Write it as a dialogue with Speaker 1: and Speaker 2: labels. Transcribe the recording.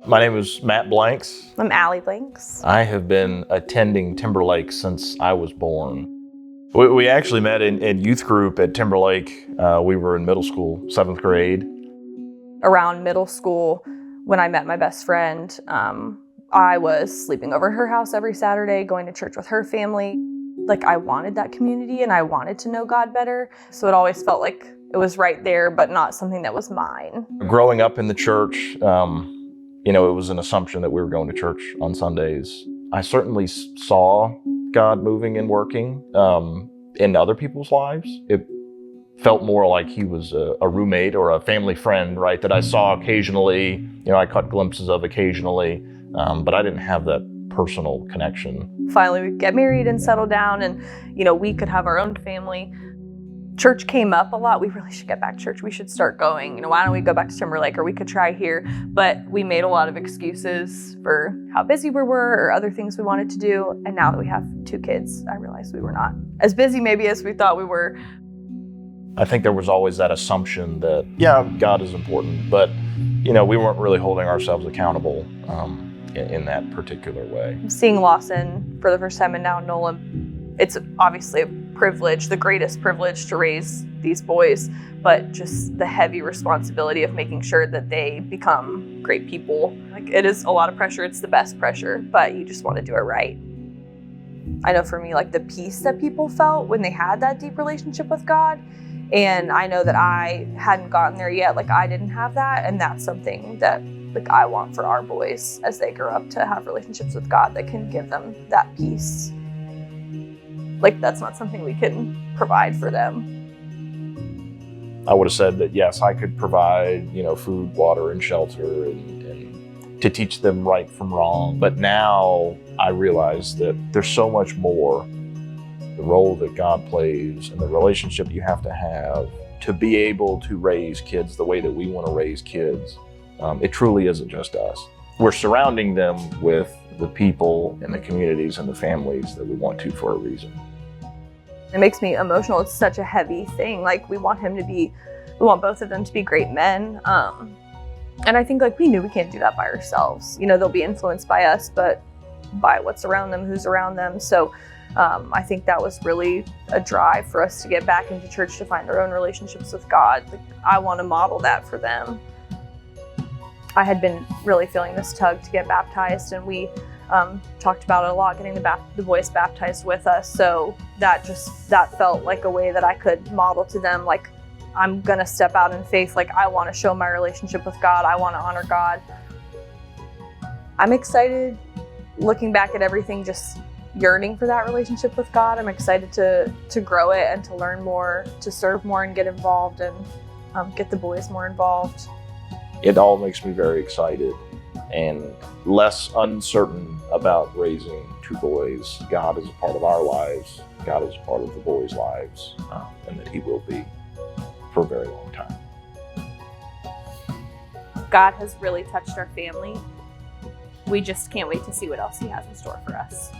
Speaker 1: My name is Matt Blanks.
Speaker 2: I'm Allie Blanks.
Speaker 1: I have been attending Timberlake since I was born. We actually met in youth group at Timberlake. We were in middle school, 7th grade.
Speaker 2: Around middle school, when I met my best friend, I was sleeping over at her house every Saturday, going to church with her family. Like, I wanted that community and I wanted to know God better. So it always felt like it was right there, but not something that was mine.
Speaker 1: Growing up in the church, it was an assumption that we were going to church on Sundays. I certainly saw God moving and working in other people's lives. It felt more like he was a roommate or a family friend, right, that I saw occasionally, I caught glimpses of occasionally, but I didn't have that personal connection.
Speaker 2: Finally, we get married and settle down and, we could have our own family. Church came up a lot. We really should get back to church. We should start going. Why don't we go back to Timberlake, or we could try here. But we made a lot of excuses for how busy we were or other things we wanted to do. And now that we have 2 kids, I realized we were not as busy maybe as we thought we were.
Speaker 1: I think there was always that assumption that, God is important, but, we weren't really holding ourselves accountable in that particular way.
Speaker 2: Seeing Lawson for the first time and now Nolan, it's obviously a privilege, the greatest privilege to raise these boys, but just the heavy responsibility of making sure that they become great people. Like, it is a lot of pressure. It's the best pressure, but you just want to do it right. I know for me, like, the peace that people felt when they had that deep relationship with God, and I know that I hadn't gotten there yet. Like, I didn't have that, and that's something that I want for our boys as they grow up, to have relationships with God that can give them that peace. That's not something we can provide for them.
Speaker 1: I would have said that, yes, I could provide, food, water, and shelter and to teach them right from wrong. But now I realize that there's so much more. The role that God plays and the relationship you have to be able to raise kids the way that we want to raise kids. It truly isn't just us. We're surrounding them with the people and the communities and the families that we want to for a reason.
Speaker 2: It makes me emotional. It's such a heavy thing. We want both of them to be great men. And I think we knew we can't do that by ourselves. They'll be influenced by us, but by what's around them, who's around them. So I think that was really a drive for us to get back into church, to find our own relationships with God. I want to model that for them. I had been really feeling this tug to get baptized, and we talked about it a lot, getting the boys baptized with us. So that felt like a way that I could model to them, I'm going to step out in faith. I want to show my relationship with God. I want to honor God. I'm excited looking back at everything, just yearning for that relationship with God. I'm excited to grow it and to learn more, to serve more and get involved and get the boys more involved.
Speaker 1: It all makes me very excited and less uncertain about raising 2 boys. God is a part of our lives. God is a part of the boys' lives, and that he will be for a very long time.
Speaker 2: God has really touched our family. We just can't wait to see what else he has in store for us.